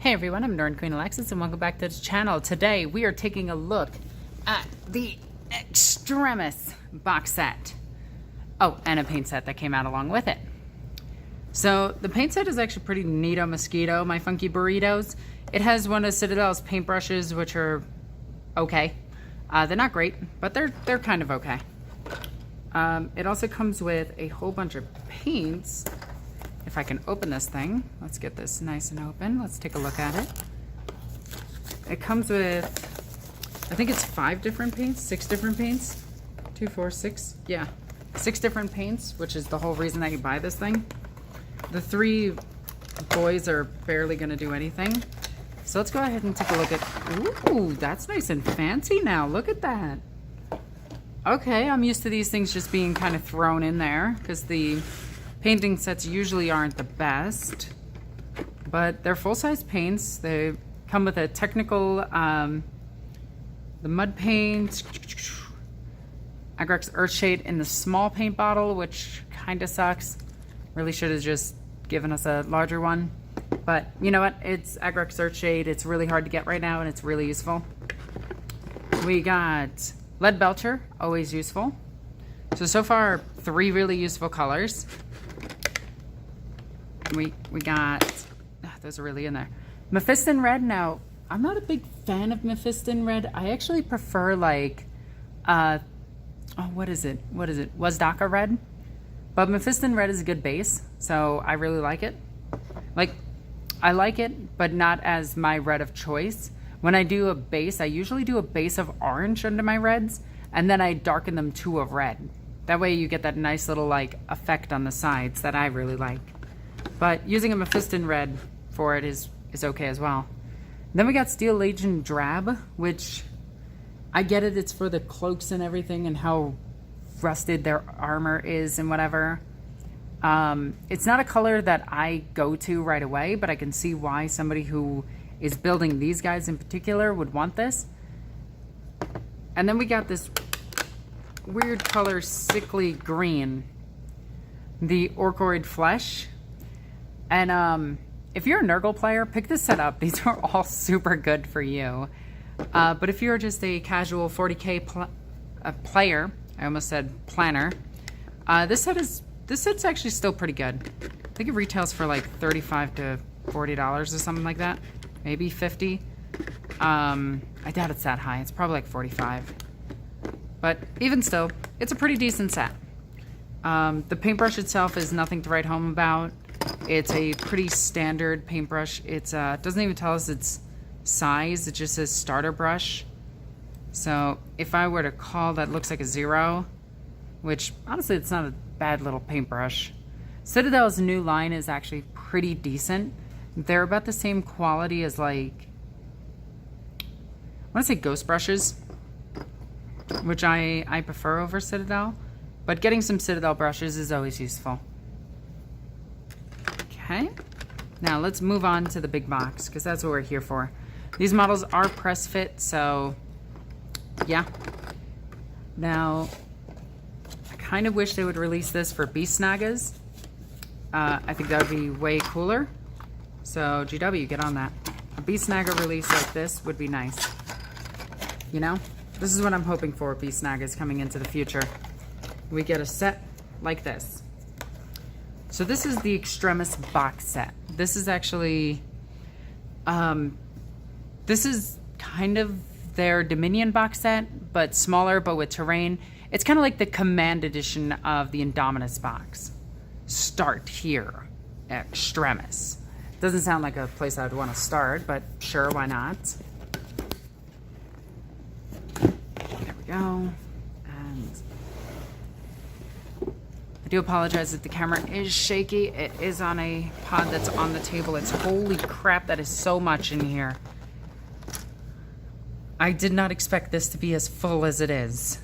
Hey everyone, I'm NornQueenAlexis and welcome back to the channel. Today we are taking a look at the Extremis box set. Oh, and a paint set that came out along with it. So the paint set is actually pretty neato mosquito, my funky burritos. It has one of Citadel's paintbrushes, which are okay. They're not great, but they're kind of okay. It also comes with a whole bunch of paints. If I can open this thing, let's get this nice and open. Let's take a look at it. It comes with, I think it's 5 different paints, 6 different paints. 2, 4, 6, yeah. 6 different paints, which is the whole reason that you buy this thing. The 3 boys are barely gonna do anything. So let's go ahead and take a look at, ooh, that's nice and fancy now, look at that. Okay, I'm used to these things just being kind of thrown in there because the painting sets usually aren't the best, but they're full-size paints. They come with a technical, the mud paint, Agrex Earthshade in the small paint bottle, which kind of sucks. Really should have just given us a larger one. But you know what? It's Agrex Earthshade. It's really hard to get right now, and it's really useful. We got Lead Belcher, always useful. So far, 3 really useful colors. We got, those are really in there. Mephiston Red. Now, I'm not a big fan of Mephiston Red. I actually prefer like, oh, what is it? Wazdaka Red. But Mephiston Red is a good base, so I really like it. Like, I like it, but not as my red of choice. When I do a base, I usually do a base of orange under my reds, and then I darken them to a red. That way you get that nice little like effect on the sides that I really like. But using a Mephiston Red for it is okay as well. Then we got Steel Legion Drab, which I get it, it's for the cloaks and everything and how rusted their armor is and whatever. It's not a color that I go to right away, but I can see why somebody who is building these guys in particular would want this. And then we got this weird color, sickly green, the Orkoid Flesh. And if you're a Nurgle player, pick this set up. These are all super good for you. But if you're just a casual 40k player, I almost said planner, this set's actually still pretty good. I think it retails for like $35 to $40 or something like that. Maybe 50. I doubt it's that high. It's probably like 45. But even still, it's a pretty decent set. The paintbrush itself is nothing to write home about. It's a pretty standard paintbrush. It doesn't even tell us its size. It just says starter brush. So if I were to call that, looks like a 0, which honestly it's not a bad little paintbrush. Citadel's new line is actually pretty decent. They're about the same quality as like, I want to say Ghost brushes, which I prefer over Citadel, but getting some Citadel brushes is always useful. Okay, now let's move on to the big box because that's what we're here for. These models are press fit, so yeah. Now, I kind of wish they would release this for Beast Nagas. I think that would be way cooler. So GW, get on that. A Beast Naga release like this would be nice. You know, this is what I'm hoping for. Beast Nagas coming into the future. We get a set like this. So this is the Extremis box set. This is actually, this is kind of their Dominion box set, but smaller, but with terrain. It's kind of like the Command edition of the Indominus box. Start here, Extremis. Doesn't sound like a place I would want to start, but sure, why not? There we go. And I do apologize if the camera is shaky. It is on a pod that's on the table. It's holy crap, that is so much in here. I did not expect this to be as full as it is.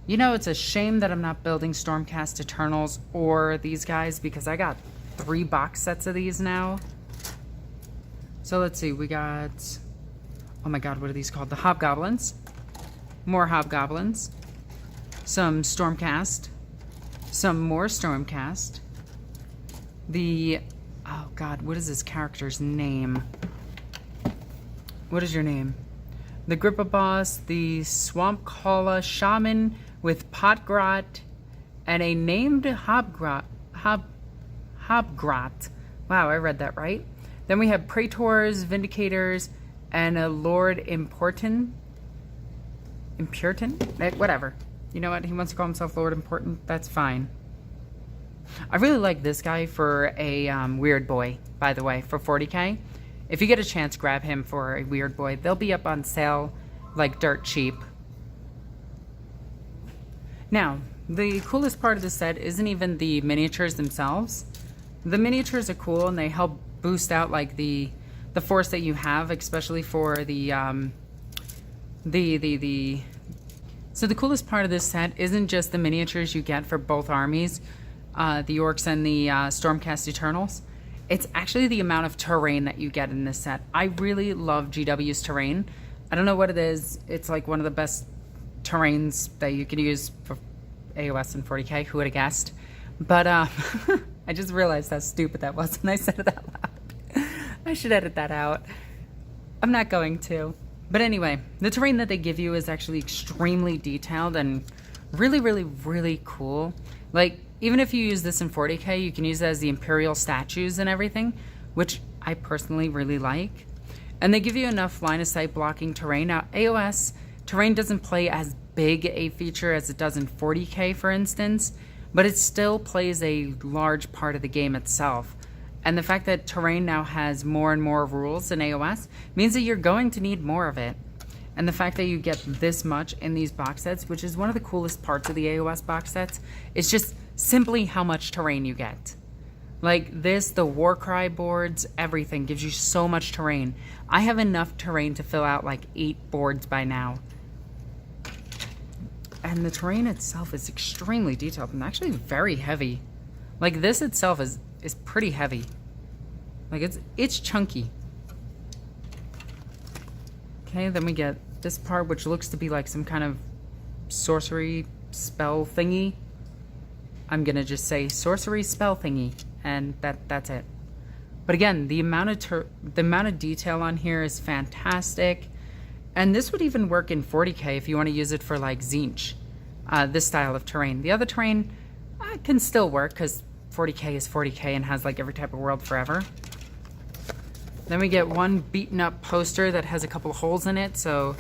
You know, it's a shame that I'm not building Stormcast Eternals or these guys because I got 3 box sets of these now. So let's see, we got, oh my god, what are these called? The Hobgoblins. More Hobgoblins. Some Stormcast. Some more Stormcast. The Oh God, what is this character's name? What is your name? The Grippa Boss, the Swamp Kala Shaman with Potgrot, and a named Hobgrot. Wow, I read that right. Then we have Praetors, Vindicators, and a Lord Important. Whatever. You know what? He wants to call himself Lord Important. That's fine. I really like this guy for a weird boy, by the way, for 40k. If you get a chance, grab him for a weird boy. They'll be up on sale like dirt cheap. Now, the coolest part of the set isn't even the miniatures themselves. The miniatures are cool and they help boost out like the force that you have, especially for So the coolest part of this set isn't just the miniatures you get for both armies, the Orks and the Stormcast Eternals. It's actually the amount of terrain that you get in this set. I really love GW's terrain. I don't know what it is. It's like one of the best terrains that you can use for AOS and 40k. Who would have guessed? But I just realized how stupid that was when I said it out loud. I should edit that out. I'm not going to. But anyway, the terrain that they give you is actually extremely detailed and really, really, really cool. Like, even if you use this in 40k, you can use it as the Imperial statues and everything, which I personally really like. And they give you enough line of sight blocking terrain. Now, AOS terrain doesn't play as big a feature as it does in 40k, for instance, but it still plays a large part of the game itself. And the fact that terrain now has more and more rules in AOS means that you're going to need more of it. And the fact that you get this much in these box sets, which is one of the coolest parts of the AOS box sets, is just simply how much terrain you get. Like this, the Warcry boards, everything gives you so much terrain. I have enough terrain to fill out like 8 boards by now. And the terrain itself is extremely detailed and actually very heavy. Like this itself is pretty heavy. Like it's chunky. Okay, then we get this part, which looks to be like some kind of sorcery spell thingy. I'm gonna just say sorcery spell thingy, and that's it. But again, the amount of detail on here is fantastic, and this would even work in 40k if you want to use it for like Tzeentch, this style of terrain. The other terrain can still work because 40k is 40k and has like every type of world forever. Then we get one beaten up poster that has a couple of holes in it, so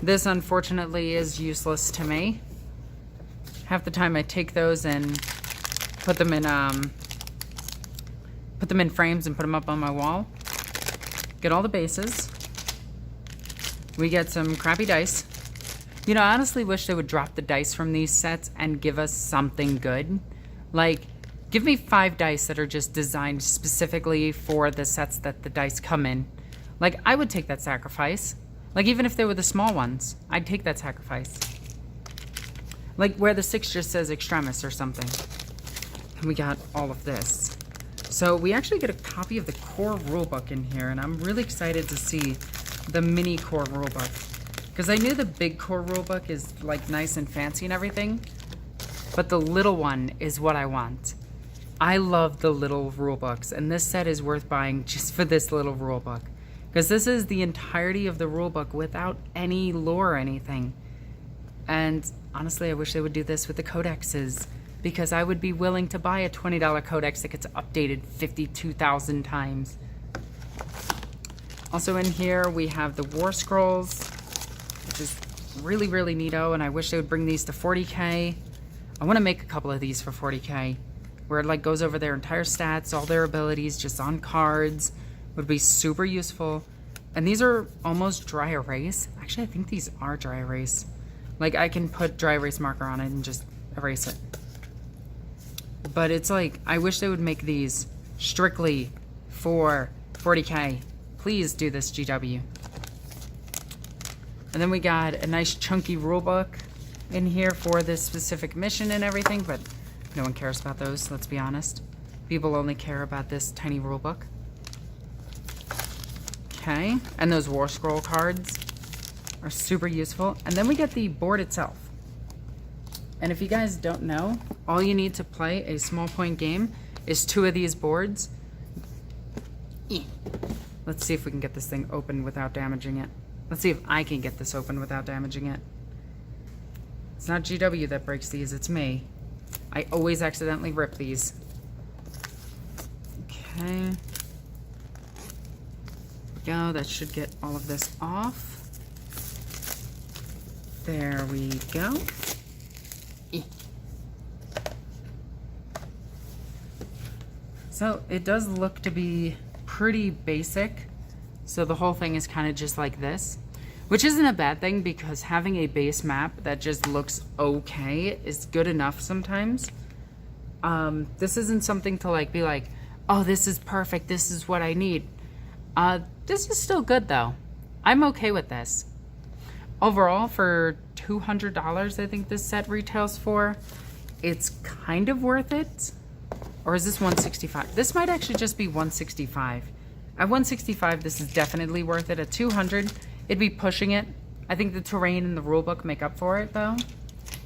this unfortunately is useless to me. Half the time I take those and put them in frames and put them up on my wall. Get all the bases. We get some crappy dice. You know, I honestly wish they would drop the dice from these sets and give us something good. Like, give me 5 dice that are just designed specifically for the sets that the dice come in. Like, I would take that sacrifice. Like, even if they were the small ones, I'd take that sacrifice. Like, where the 6 just says Extremis or something. And we got all of this. So, we actually get a copy of the core rulebook in here, and I'm really excited to see the mini core rulebook. Because I knew the big core rulebook is, like, nice and fancy and everything, but the little one is what I want. I love the little rulebooks, and this set is worth buying just for this little rulebook. Because this is the entirety of the rulebook without any lore or anything. And honestly, I wish they would do this with the codexes, because I would be willing to buy a $20 codex that gets updated 52,000 times. Also in here, we have the War Scrolls, which is really, really neato, and I wish they would bring these to 40k. I want to make a couple of these for 40k. Where it like goes over their entire stats, all their abilities, just on cards. Would be super useful. And these are almost dry erase. Actually, I think these are dry erase. Like, I can put dry erase marker on it and just erase it. But it's like, I wish they would make these strictly for 40k. Please do this, GW. And then we got a nice chunky rulebook in here for this specific mission and everything, but no one cares about those, let's be honest. People only care about this tiny rulebook. Okay, and those War Scroll cards are super useful. And then we get the board itself. And if you guys don't know, all you need to play a small point game is 2 of these boards. Let's see if we can get this thing open without damaging it. Let's see if I can get this open without damaging it. It's not GW that breaks these, it's me. I always accidentally rip these. Okay. There we go. That should get all of this off. There we go. So it does look to be pretty basic. So the whole thing is kind of just like this, which isn't a bad thing because having a base map that just looks okay is good enough sometimes. This isn't something to like be like, oh, this is perfect, this is what I need. This is still good though. I'm okay with this. Overall, for $200, I think this set retails for, it's kind of worth it. Or is this 165? This might actually just be 165. At 165, this is definitely worth it. At 200, it'd be pushing it. I think the terrain and the rulebook make up for it, though.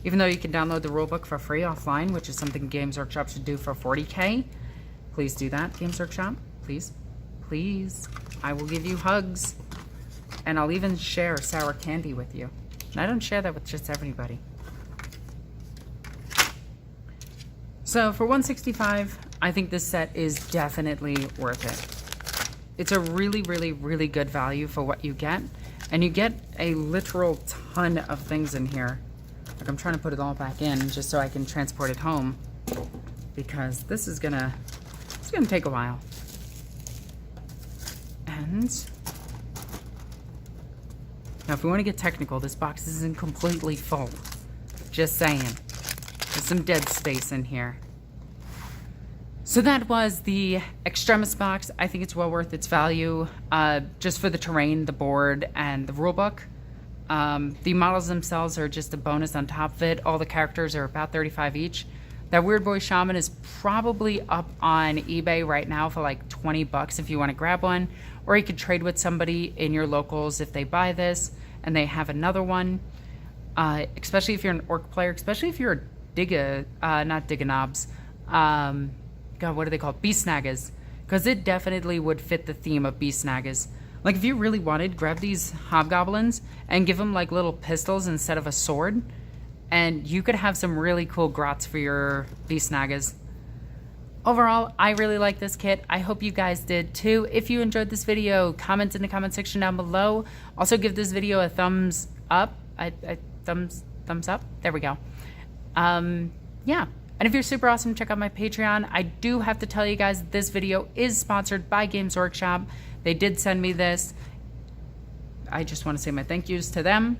Even though you can download the rulebook for free offline, which is something Games Workshop should do for 40K. Please do that, Games Workshop. Please. Please. I will give you hugs. And I'll even share sour candy with you. And I don't share that with just everybody. So for 165, I think this set is definitely worth it. It's a really, really, really good value for what you get. And you get a literal ton of things in here. Like I'm trying to put it all back in just so I can transport it home. Because this is gonna take a while. And now if we want to get technical, this box isn't completely full. Just saying. There's some dead space in here. So that was the Extremis box. I think it's well worth its value, just for the terrain, the board, and the rulebook. The models themselves are just a bonus on top of it. All the characters are about 35 each. That Weird Boy Shaman is probably up on eBay right now for like 20 bucks if you want to grab one. Or you could trade with somebody in your locals if they buy this and they have another one. Especially if you're an Orc player, especially if you're a not Diganobs. God, what are they called? Beast Snaggers. Because it definitely would fit the theme of Beast Snaggers. Like, if you really wanted, grab these hobgoblins and give them, like, little pistols instead of a sword. And you could have some really cool grots for your Beast Snaggers. Overall, I really like this kit. I hope you guys did, too. If you enjoyed this video, comment in the comment section down below. Also, give this video a thumbs up. Thumbs up? There we go. Yeah. And if you're super awesome, check out my Patreon. I do have to tell you guys this video is sponsored by Games Workshop. They did send me this. I just want to say my thank yous to them.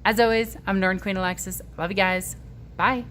As always, I'm NornQueenAlexis. Love you guys. Bye.